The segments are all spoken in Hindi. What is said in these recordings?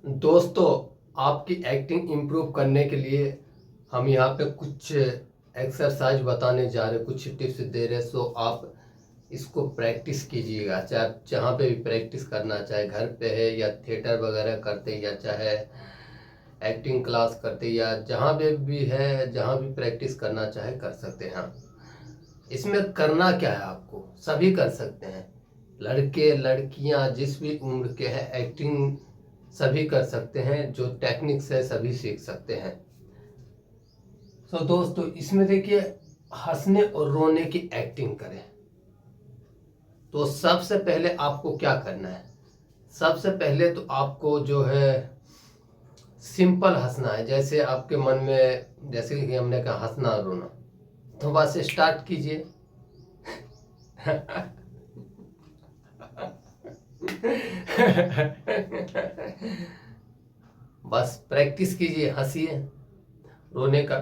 दोस्तों, आपकी एक्टिंग इम्प्रूव करने के लिए हम यहाँ पे कुछ एक्सरसाइज बताने जा रहे हैं, कुछ टिप्स दे रहे हैं। सो आप इसको प्रैक्टिस कीजिएगा, चाहे आप जहाँ पे भी प्रैक्टिस करना, चाहे घर पे है या थिएटर वगैरह करते या चाहे एक्टिंग क्लास करते या जहाँ पे भी है, जहाँ भी प्रैक्टिस करना चाहे कर सकते हैं। हाँ, इसमें करना क्या है, आपको सभी कर सकते हैं, लड़के लड़कियां जिस भी उम्र के हैं एक्टिंग सभी कर सकते हैं, जो टेक्निक्स है सभी सीख सकते हैं। तो दोस्तों, इसमें देखिए, हंसने और रोने की एक्टिंग करें तो सबसे पहले आपको क्या करना है। सबसे पहले तो आपको जो है सिंपल हंसना है, जैसे आपके मन में, जैसे कि हमने कहा हंसना रोना, तो बस स्टार्ट कीजिए। बस प्रैक्टिस कीजिए, हंसिए, रोने का।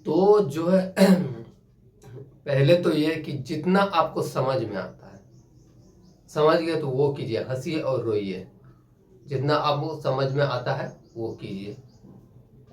तो जो है पहले तो ये कि जितना आपको समझ में आता है, समझ गए तो वो कीजिए, हंसिए और रोइए। जितना आपको समझ में आता है वो कीजिए।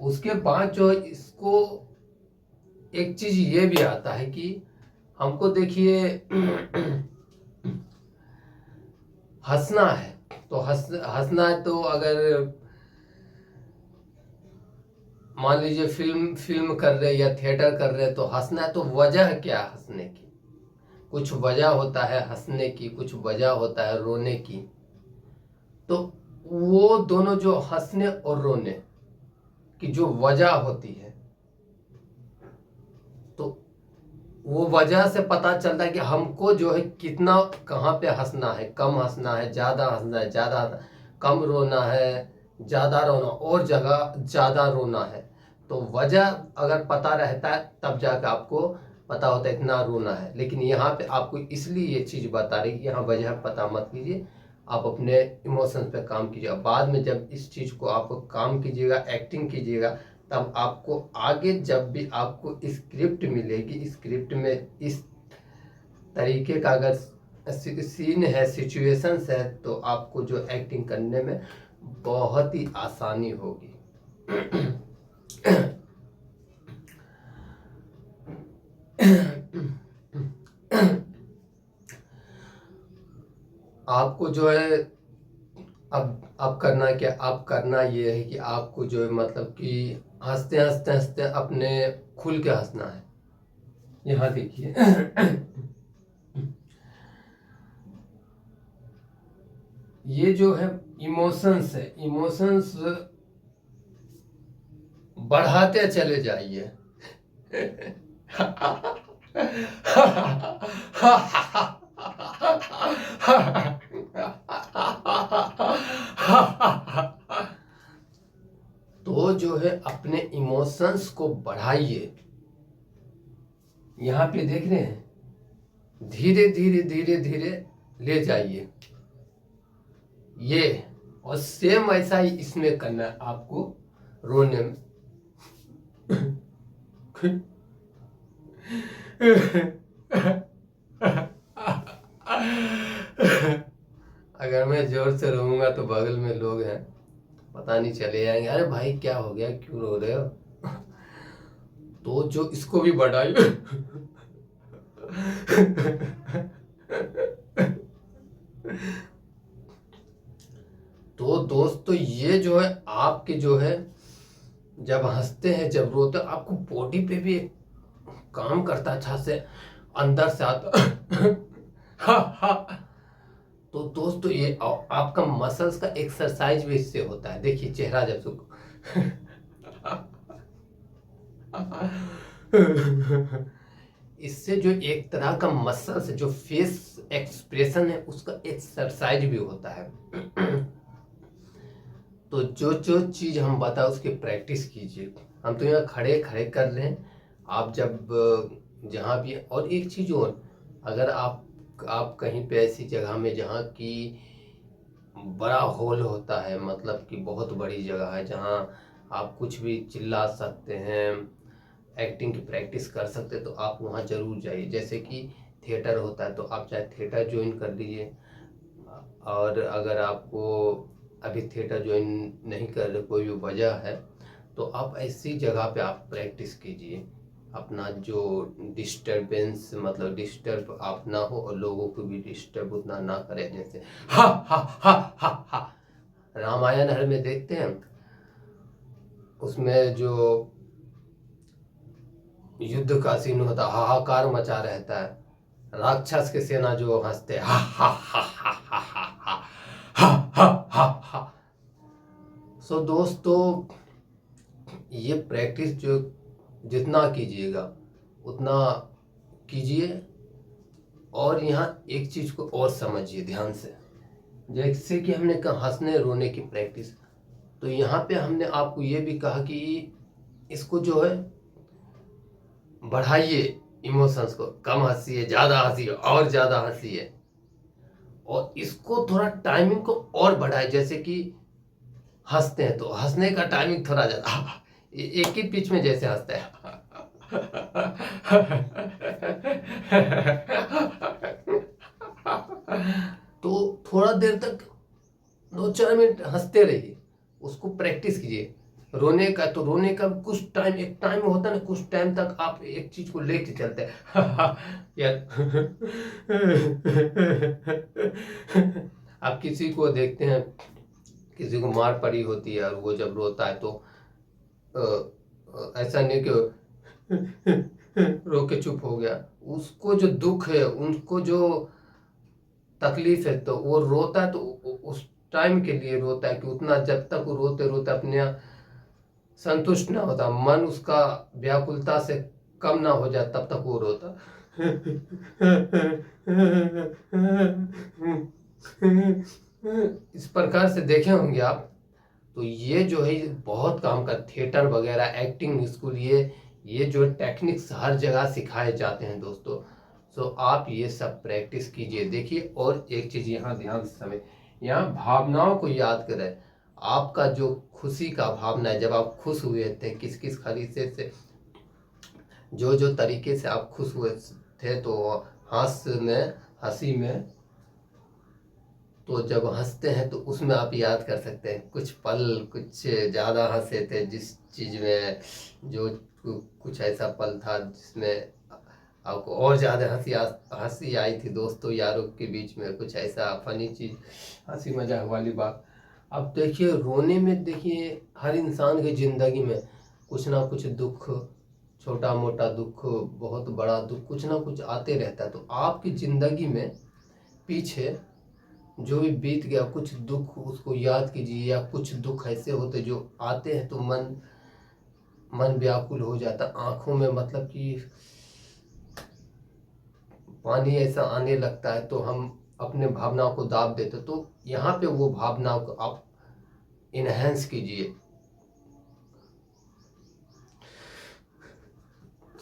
उसके बाद जो इसको एक चीज ये भी आता है कि हमको देखिए हंसना है तो हंसना है, तो अगर मान लीजिए फिल्म फिल्म कर रहे या थिएटर कर रहे तो हंसना है, तो वजह क्या है हंसने की। कुछ वजह होता है हंसने की, कुछ वजह होता है रोने की। तो वो दोनों जो हंसने और रोने की जो वजह होती है, तो वो वजह से पता चलता है कि हमको जो है कितना, कहाँ पे हंसना है, कम हंसना है, ज्यादा हंसना है, ज्यादा कम रोना है, ज्यादा रोना और जगह ज्यादा रोना है। तो वजह अगर पता रहता है तब जाकर आपको पता होता है इतना रोना है। लेकिन यहाँ पे आपको इसलिए ये चीज बता रही कि यहाँ वजह पता मत कीजिए, आप अपने इमोशंस पे काम कीजिएगा। बाद में जब इस चीज को आप काम कीजिएगा, एक्टिंग कीजिएगा, तब आपको आगे जब भी आपको स्क्रिप्ट मिलेगी, स्क्रिप्ट में इस तरीके का अगर सीन है, सिचुएशंस है, तो आपको जो एक्टिंग करने में बहुत ही आसानी होगी। आपको जो है अब करना क्या, आप करना ये है कि आपको जो है मतलब कि हंसते हंसते हंसते अपने खुल के हंसना है। यहाँ देखिए, ये जो है इमोशंस है, इमोशंस बढ़ाते चले जाइए। तो जो है अपने इमोशंस को बढ़ाइए। यहाँ पे देख रहे हैं, धीरे धीरे धीरे धीरे ले जाइए ये। और सेम ऐसा ही इसमें करना है आपको, रोने में। अगर मैं जोर से रोऊंगा तो बगल में लोग हैं, पता नहीं चले जाएंगे, अरे भाई क्या हो गया, क्यों रो रहे हो। तो जो इसको भी बढ़ाइए। तो दोस्तों, ये जो है आपके जो है जब हंसते हैं, जब रोते हैं, आपको बॉडी पे भी एक काम करता है अच्छा से, अंदर से आता। तो दोस्तों, ये आपका मसल्स का एक्सरसाइज भी इससे होता है। देखिए चेहरा जब सुख इससे जो एक तरह का मसल्स, जो फेस एक्सप्रेशन है, उसका एक्सरसाइज भी होता है। तो जो जो चीज हम बताए उसकी प्रैक्टिस कीजिए। हम तो यहाँ खड़े खड़े कर रहे हैं, आप जब जहाँ भी, और एक चीज और, अगर आप कहीं पे ऐसी जगह में जहाँ की बड़ा हॉल होता है, मतलब कि बहुत बड़ी जगह है जहाँ आप कुछ भी चिल्ला सकते हैं, एक्टिंग की प्रैक्टिस कर सकते हैं, तो आप वहाँ जरूर जाइए। जैसे कि थिएटर होता है तो आप चाहे थिएटर ज्वाइन कर लीजिए। और अगर आपको अभी थिएटर ज्वाइन नहीं कर रहे, कोई भी वजह है, तो आप ऐसी जगह पे आप प्रैक्टिस कीजिए। अपना जो डिस्टरबेंस, मतलब डिस्टर्ब आप ना हो और लोगों को भी डिस्टर्ब उतना ना करें। जैसे हा हा हा हा हा, रामायण हर में देखते हैं, उसमें जो युद्ध का सीन होता, हाहाकार मचा रहता है, राक्षस की सेना जो हंसते हा हा हा हा हा हा हा हा हा हा हा। सो दोस्तों, ये प्रैक्टिस जो जितना कीजिएगा उतना कीजिए। और यहाँ एक चीज को और समझिए ध्यान से, जैसे कि हमने कहा हंसने रोने की प्रैक्टिस, तो यहाँ पे हमने आपको ये भी कहा कि इसको जो है बढ़ाइए, इमोशंस को, कम हंसिए, ज्यादा हंसिए और ज्यादा हंसिए। और इसको थोड़ा टाइमिंग को और बढ़ाए, जैसे कि हंसते हैं तो हंसने का टाइमिंग थोड़ा ज्यादा, एक ही पिच में जैसे हंसते हैं तो थोड़ा देर तक 2-4 मिनट हंसते रहिए, उसको प्रैक्टिस कीजिए। रोने का तो रोने का कुछ टाइम, एक टाइम होता है ना, कुछ टाइम तक आप एक चीज को लेके चलते हैं यार आप किसी को देखते हैं, किसी को मार पड़ी होती है और वो जब रोता है तो ऐसा नहीं कि रो के चुप हो गया, उसको जो दुख है, उनको जो तकलीफ है, तो वो रोता है तो उस टाइम के लिए रोता है कि उतना, जब तक वो रोते रोते अपने संतुष्ट ना होता, मन उसका व्याकुलता से कम ना हो जाए, तब तक वो रोता इस प्रकार से देखे होंगे आप। तो ये जो है बहुत काम का, थिएटर वगैरह, एक्टिंग स्कूल, ये जो टेक्निक्स हर जगह सिखाए जाते हैं दोस्तों। सो आप ये सब प्रैक्टिस कीजिए। देखिए, और एक चीज यहाँ ध्यान से समझ, यहाँ भावनाओं को याद करें। आपका जो खुशी का भावना है, जब आप खुश हुए थे, किस किस खरीदे से, जो जो तरीके से आप खुश हुए थे, तो हास्य में, हंसी में, तो जब हंसते हैं तो उसमें आप याद कर सकते हैं कुछ पल, कुछ ज़्यादा हंसे थे जिस चीज़ में, जो कुछ ऐसा पल था जिसमें आपको और ज़्यादा हंसी आई थी, दोस्तों यारों के बीच में कुछ ऐसा फनी चीज़, हंसी मजाक वाली बात। अब देखिए, रोने में देखिए हर इंसान की ज़िंदगी में कुछ ना कुछ दुख, छोटा मोटा दुख, बहुत बड़ा दुख, कुछ ना कुछ आते रहता है। तो आपकी ज़िंदगी में पीछे जो भी बीत गया कुछ दुख, उसको याद कीजिए। या कुछ दुख ऐसे होते जो आते हैं तो मन मन व्याकुल हो जाता, आंखों में मतलब कि पानी ऐसा आने लगता है, तो हम अपने भावनाओं को दाब देते। तो यहाँ पे वो भावनाओं को आप इनहेंस कीजिए,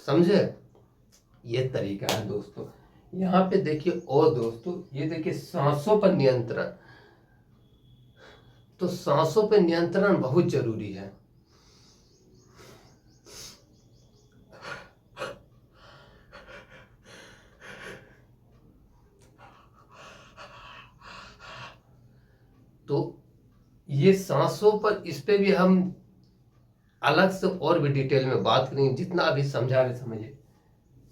समझे? ये तरीका है दोस्तों। यहाँ पे देखिए, और दोस्तों ये देखिए सांसों पर नियंत्रण, तो सांसों पर नियंत्रण बहुत जरूरी है। तो ये सांसों पर, इस पे भी हम अलग से और भी डिटेल में बात करेंगे, जितना अभी समझा रहे समझिए।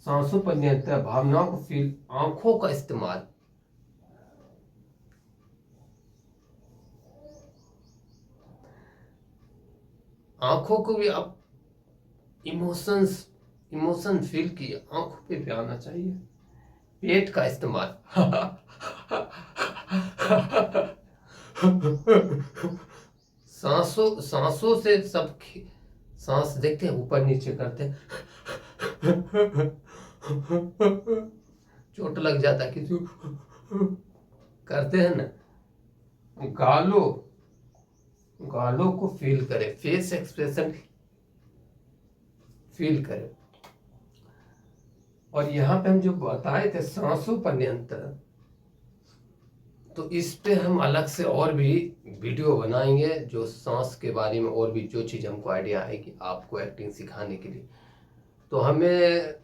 सांसों पर नियंत्रण, भावनाओं को फील, आंखों का इस्तेमाल, आंखों को भी आप इमोशन फील किए, आंखों पे भी आना चाहिए। पेट का इस्तेमाल सांसों से सब सांस देखते हैं, ऊपर नीचे करते हैं चोट लग जाता है किसी को, करते हैं ना। गालों गालों को फील करें, फेस एक्सप्रेशन फील करें। और यहाँ पे हम जो बताए थे सांसों पर नियंत्रण, तो इस पे हम अलग से और भी वीडियो बनाएंगे, जो सांस के बारे में और भी जो चीज़ हमको आइडिया आएगी आपको एक्टिंग सिखाने के लिए। तो हमें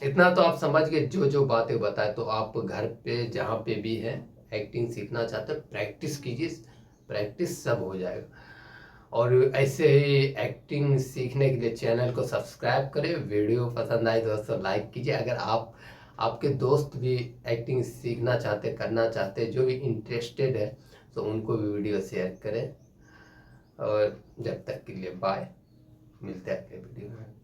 इतना तो आप समझ गए जो जो बातें बताए। तो आप घर पे जहाँ पे भी हैं एक्टिंग सीखना चाहते हैं, प्रैक्टिस कीजिए, प्रैक्टिस सब हो जाएगा। और ऐसे ही एक्टिंग सीखने के लिए चैनल को सब्सक्राइब करें। वीडियो पसंद आए दोस्तों लाइक कीजिए। अगर आपके दोस्त भी एक्टिंग सीखना चाहते, करना चाहते, जो भी इंटरेस्टेड है, तो उनको भी वीडियो शेयर करें। और जब तक के लिए बाय, मिलते हैं अगले वीडियो में।